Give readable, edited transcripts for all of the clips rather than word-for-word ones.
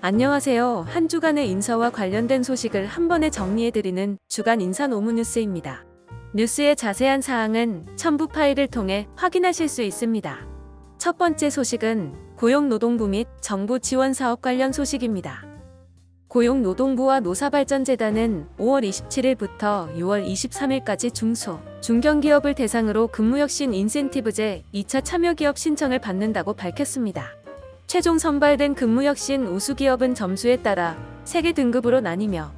안녕하세요. 한 주간의 인사와 관련된 소식을 한 번에 정리해드리는 주간 인사 노무 뉴스입니다. 뉴스의 자세한 사항은 첨부 파일을 통해 확인하실 수 있습니다. 첫 번째 소식은 고용노동부 및 정부 지원 사업 관련 소식입니다. 고용노동부와 노사발전재단은 5월 27일부터 6월 23일까지 중소, 중견기업을 대상으로 근무혁신 인센티브제 2차 참여기업 신청을 받는다고 밝혔습니다. 최종 선발된 근무혁신 우수기업은 점수에 따라 3개 등급으로 나뉘며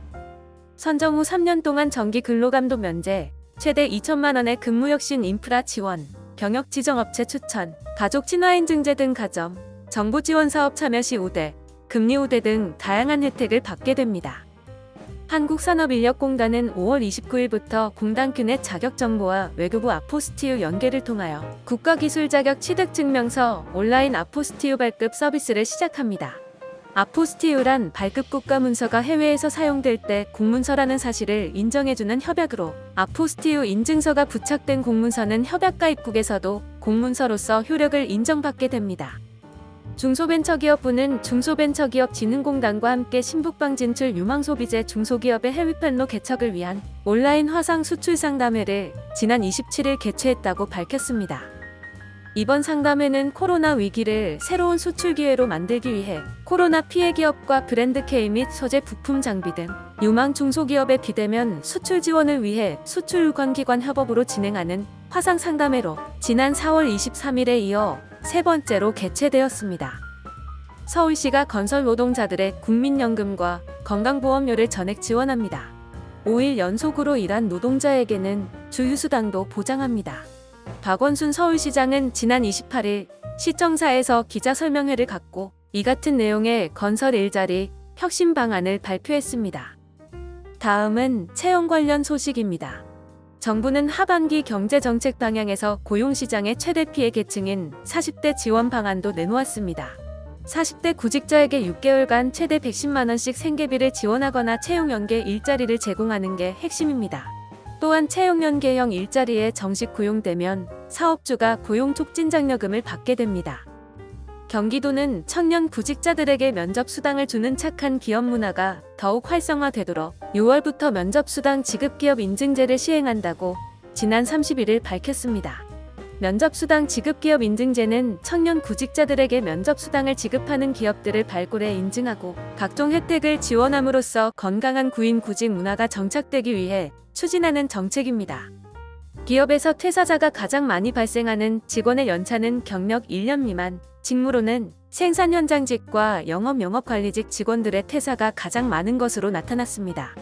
선정 후 3년 동안 정기 근로감독 면제, 최대 2천만 원의 근무혁신 인프라 지원, 경역 지정업체 추천, 가족 친화인증제 등 가점, 정부 지원 사업 참여 시 우대, 금리 우대 등 다양한 혜택을 받게 됩니다. 한국산업인력공단은 5월 29일부터 공단큐넷 자격정보와 외교부 아포스티유 연계를 통하여 국가기술 자격 취득증명서 온라인 아포스티유 발급 서비스를 시작합니다. 아포스티유란 발급 국가 문서가 해외에서 사용될 때 공문서라는 사실을 인정해주는 협약으로 아포스티유 인증서가 부착된 공문서는 협약가 입국에서도 공문서로서 효력을 인정받게 됩니다. 중소벤처기업부는 중소벤처기업진흥공단과 함께 신북방 진출 유망소비재 중소기업의 해외판로 개척을 위한 온라인 화상 수출 상담회를 지난 27일 개최했다고 밝혔습니다. 이번 상담회는 코로나 위기를 새로운 수출 기회로 만들기 위해 코로나 피해 기업과 브랜드 K 및 소재 부품 장비 등 유망 중소기업의 비대면 수출 지원을 위해 수출유관기관 협업으로 진행하는 화상 상담회로 지난 4월 23일에 이어 세 번째로 개최되었습니다. 서울시가 건설 노동자들의 국민연금과 건강보험료를 전액 지원합니다. 5일 연속으로 일한 노동자에게는 주휴수당도 보장합니다. 박원순 서울시장은 지난 28일 시청사에서 기자설명회를 갖고 이 같은 내용의 건설 일자리 혁신 방안을 발표했습니다. 다음은 채용 관련 소식입니다. 정부는 하반기 경제정책 방향에서 고용시장의 최대 피해 계층인 40대 지원 방안도 내놓았습니다. 40대 구직자에게 6개월간 최대 110만원씩 생계비를 지원하거나 채용연계 일자리를 제공하는 게 핵심입니다. 또한 채용연계형 일자리에 정식 고용되면 사업주가 고용촉진장려금을 받게 됩니다. 경기도는 청년 구직자들에게 면접수당을 주는 착한 기업 문화가 더욱 활성화되도록 6월부터 면접수당 지급기업 인증제를 시행한다고 지난 31일 밝혔습니다. 면접수당 지급기업 인증제는 청년 구직자들에게 면접수당을 지급하는 기업들을 발굴해 인증하고 각종 혜택을 지원함으로써 건강한 구인 구직 문화가 정착되기 위해 추진하는 정책입니다. 기업에서 퇴사자가 가장 많이 발생하는 직원의 연차는 경력 1년 미만, 직무로는 생산 현장직과 영업관리직 직원들의 퇴사가 가장 많은 것으로 나타났습니다.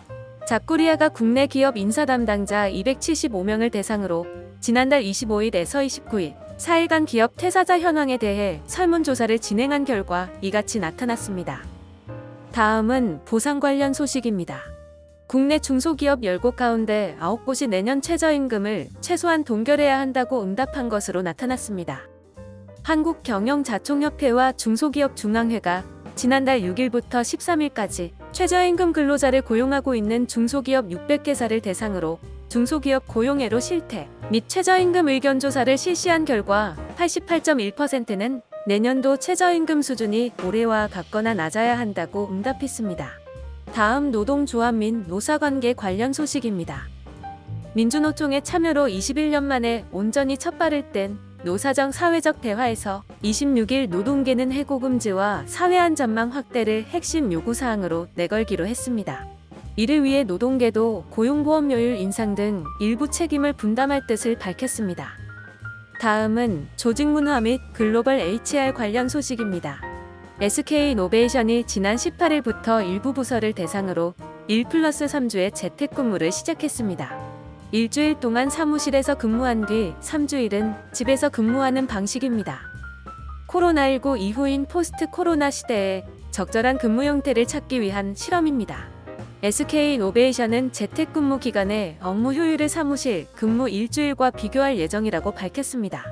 잡코리아가 국내 기업 인사 담당자 275명을 대상으로 지난달 25일에서 29일 4일간 기업 퇴사자 현황에 대해 설문조사를 진행한 결과 이같이 나타났습니다. 다음은 보상 관련 소식입니다. 국내 중소기업 10곳 가운데 9곳이 내년 최저임금을 최소한 동결해야 한다고 응답한 것으로 나타났습니다. 한국경영자총협회와 중소기업 중앙회가 지난달 6일부터 13일까지 최저임금 근로자를 고용하고 있는 중소기업 600개사를 대상으로 중소기업 고용애로 실태 및 최저임금 의견조사를 실시한 결과 88.1%는 내년도 최저임금 수준이 올해와 같거나 낮아야 한다고 응답했습니다. 다음 노동조합 및 노사관계 관련 소식입니다. 민주노총의 참여로 21년 만에 온전히 첫 발을 뗀 노사정 사회적 대화에서 26일 노동계는 해고 금지와 사회안 전망 확대를 핵심 요구사항으로 내걸기로 했습니다. 이를 위해 노동계도 고용보험료율 인상 등 일부 책임을 분담할 뜻을 밝혔습니다. 다음은 조직문화 및 글로벌 HR 관련 소식입니다. SK이노베이션이 지난 18일부터 일부 부서를 대상으로 1+3주의 재택근무를 시작했습니다. 일주일 동안 사무실에서 근무한 뒤 3주일은 집에서 근무하는 방식입니다. 코로나19 이후인 포스트 코로나 시대에 적절한 근무 형태를 찾기 위한 실험입니다. SK이노베이션은 재택근무 기간에 업무 효율을 사무실 근무 일주일과 비교할 예정이라고 밝혔습니다.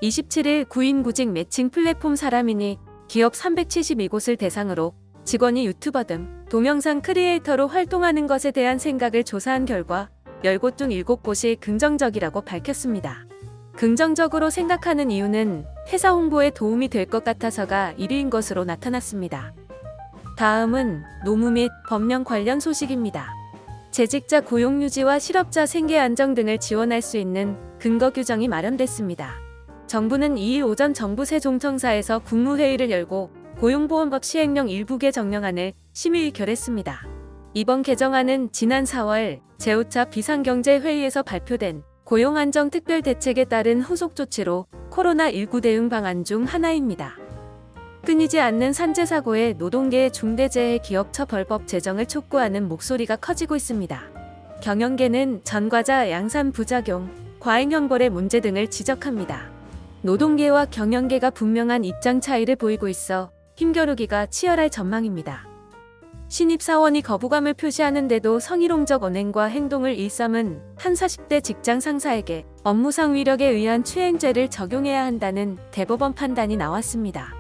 27일 구인구직 매칭 플랫폼 사람이니 기업 372곳을 대상으로 직원이 유튜버 등 동영상 크리에이터로 활동하는 것에 대한 생각을 조사한 결과 10곳 중 7곳이 긍정적이라고 밝혔습니다. 긍정적으로 생각하는 이유는 회사 홍보에 도움이 될 것 같아서가 1위인 것으로 나타났습니다. 다음은 노무 및 법령 관련 소식입니다. 재직자 고용 유지와 실업자 생계 안정 등을 지원할 수 있는 근거 규정이 마련됐습니다. 정부는 2일 오전 정부 세종청사에서 국무회의를 열고 고용보험법 시행령 일부 개정령안을 심의 의결했습니다. 이번 개정안은 지난 4월 제5차 비상경제회의에서 발표된 고용안정특별대책에 따른 후속 조치로 코로나19 대응 방안 중 하나입니다. 끊이지 않는 산재사고에 노동계의 중대재해기업처벌법 제정을 촉구하는 목소리가 커지고 있습니다. 경영계는 전과자 양산 부작용, 과잉형벌의 문제 등을 지적합니다. 노동계와 경영계가 분명한 입장 차이를 보이고 있어 힘겨루기가 치열할 전망입니다. 신입사원이 거부감을 표시하는데도 성희롱적 언행과 행동을 일삼은 한 40대 직장 상사에게 업무상 위력에 의한 추행죄를 적용해야 한다는 대법원 판단이 나왔습니다.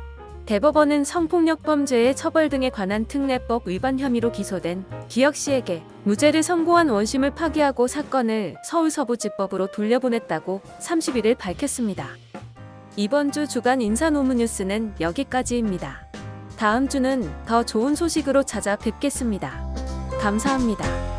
대법원은 성폭력범죄의 처벌 등에 관한 특례법 위반 혐의로 기소된 기혁 씨에게 무죄를 선고한 원심을 파기하고 사건을 서울서부지법으로 돌려보냈다고 31일 밝혔습니다. 이번 주 주간 인사노무뉴스는 여기까지입니다. 다음 주는 더 좋은 소식으로 찾아뵙겠습니다. 감사합니다.